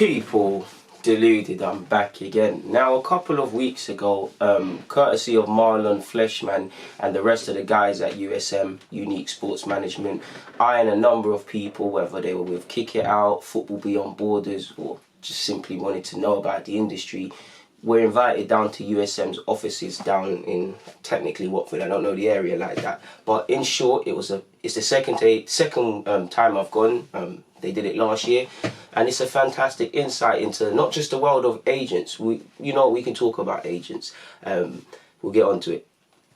People, Deluded, I'm back again. Now, a couple of weeks ago, courtesy of Marlon Fleshman and the rest of the guys at USM, Unique Sports Management, I and a number of people, whether they were with Kick It Out, Football Beyond Borders, or just simply wanted to know about the industry, were invited down to USM's offices down in technically Watford. I don't know the area like that, but in short, it's the second time I've gone. They did it last year, and it's a fantastic insight into not just the world of agents. We can talk about agents. We'll get onto it.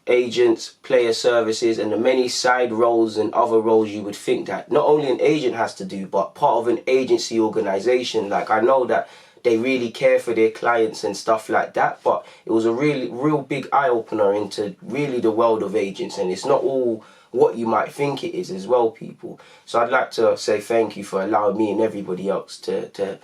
Agents, player services, and the many side roles and other roles you would think that not only an agent has to do, but part of an agency organization. Like, I know that they really care for their clients and stuff like that, but it was a real big eye-opener into really the world of agents, and it's not all what you might think it is as well, people. So I'd like to say thank you for allowing me and everybody else to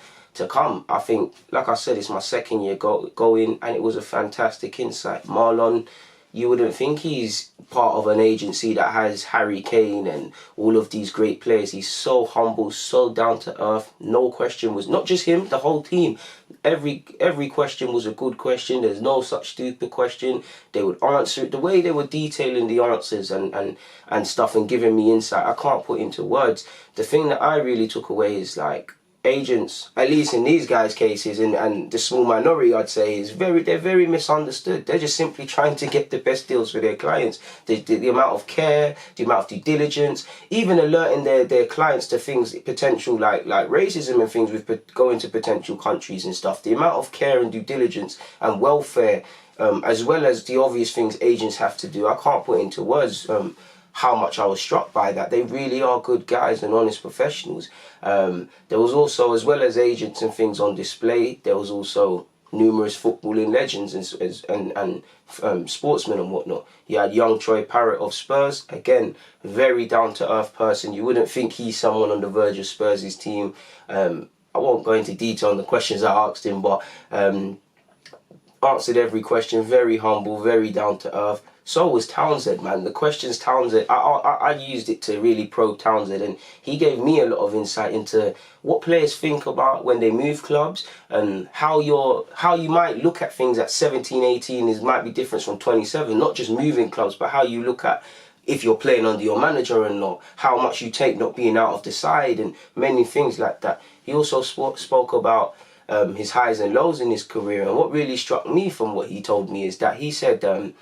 come. I think, like I said, it's my second year going, and it was a fantastic insight. Marlon, you wouldn't think he's part of an agency that has Harry Kane and all of these great players. He's so humble, so down to earth. No question was, not just him, the whole team. Every question was a good question. There's no such stupid question. They would answer it. The way they were detailing the answers and stuff and giving me insight, I can't put into words. The thing that I really took away is, like, agents, at least in these guys' cases, and the small minority, I'd say, they're very misunderstood. They're just simply trying to get the best deals for their clients. The amount of care, the amount of due diligence, even alerting their clients to things, potential like racism and things with going to potential countries and stuff. The amount of care and due diligence and welfare, as well as the obvious things agents have to do, I can't put into words how much I was struck by that. They really are good guys and honest professionals. There was also, as well as agents and things on display, there was also numerous footballing legends and sportsmen and whatnot. You had young Troy Parrott of Spurs, again, very down-to-earth person. You wouldn't think he's someone on the verge of Spurs' team. I won't go into detail on the questions I asked him, but answered every question, very humble, very down-to-earth. So was Townsend, man. The questions Townsend, I used it to really probe Townsend, and he gave me a lot of insight into what players think about when they move clubs, and how you might look at things at 17, 18 might be different from 27. Not just moving clubs, but how you look at if you're playing under your manager or not, how much you take not being out of the side, and many things like that. He also spoke about his highs and lows in his career, and what really struck me from what he told me is that he said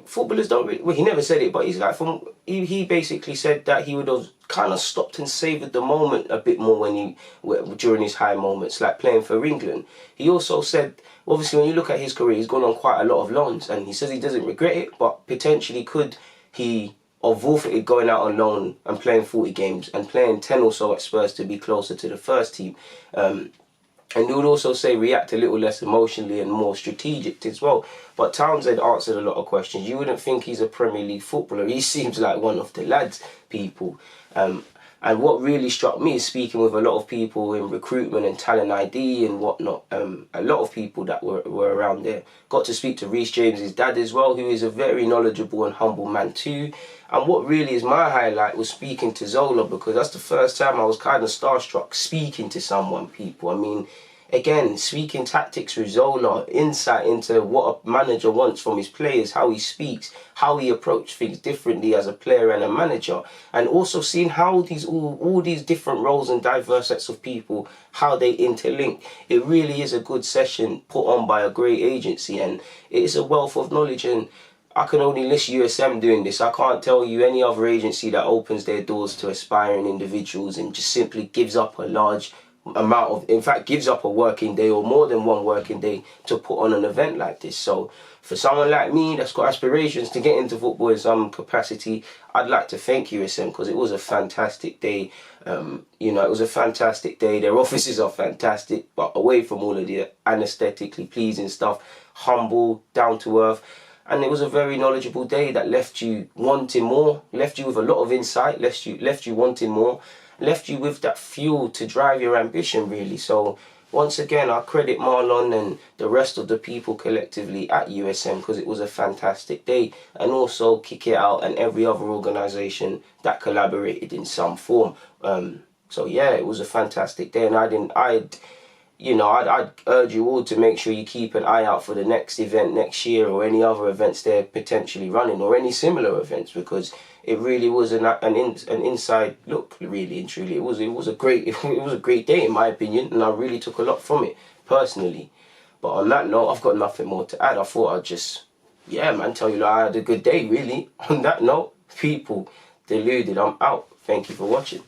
footballers don't really, well, he never said it, but he's like, he basically said that he would have kind of stopped and savoured the moment a bit more during his high moments, like playing for England. He also said, obviously, when you look at his career, he's gone on quite a lot of loans, and he says he doesn't regret it, but potentially could he have forfeited going out on loan and playing 40 games and playing 10 or so at Spurs to be closer to the first team. And he would also say react a little less emotionally and more strategic as well. But Townsend answered a lot of questions. You wouldn't think he's a Premier League footballer. He seems like one of the lads, people. And what really struck me is speaking with a lot of people in recruitment and talent ID and whatnot. A lot of people that were around there. Got to speak to Reece James's dad as well, who is a very knowledgeable and humble man too. And what really is my highlight was speaking to Zola, because that's the first time I was kind of starstruck speaking to someone, people. I mean, again, speaking tactics with Zola, insight into what a manager wants from his players, how he speaks, how he approaches things differently as a player and a manager, and also seeing how all these different roles and diverse sets of people, how they interlink. It really is a good session put on by a great agency, and it is a wealth of knowledge, and I can only list USM doing this. I can't tell you any other agency that opens their doors to aspiring individuals and just simply gives up a large amount of, in fact, gives up a working day or more than one working day to put on an event like this. So for someone like me that's got aspirations to get into football in some capacity, I'd like to thank USM, because it was a fantastic day. It was a fantastic day. Their offices are fantastic, but away from all of the anesthetically pleasing stuff, humble, down to earth. And it was a very knowledgeable day that left you wanting more, left you with a lot of insight, left you wanting more, left you with that fuel to drive your ambition, really. So once again, I credit Marlon and the rest of the people collectively at USM, because it was a fantastic day, and also Kick It Out and every other organisation that collaborated in some form. So yeah, it was a fantastic day, and you know, I'd urge you all to make sure you keep an eye out for the next event next year, or any other events they're potentially running, or any similar events, because it really was an inside look, really and truly. It was a great day in my opinion, and I really took a lot from it personally. But on that note, I've got nothing more to add. I thought I'd just, yeah, man, tell you that I had a good day, really. On that note, people, Deluded, I'm out. Thank you for watching.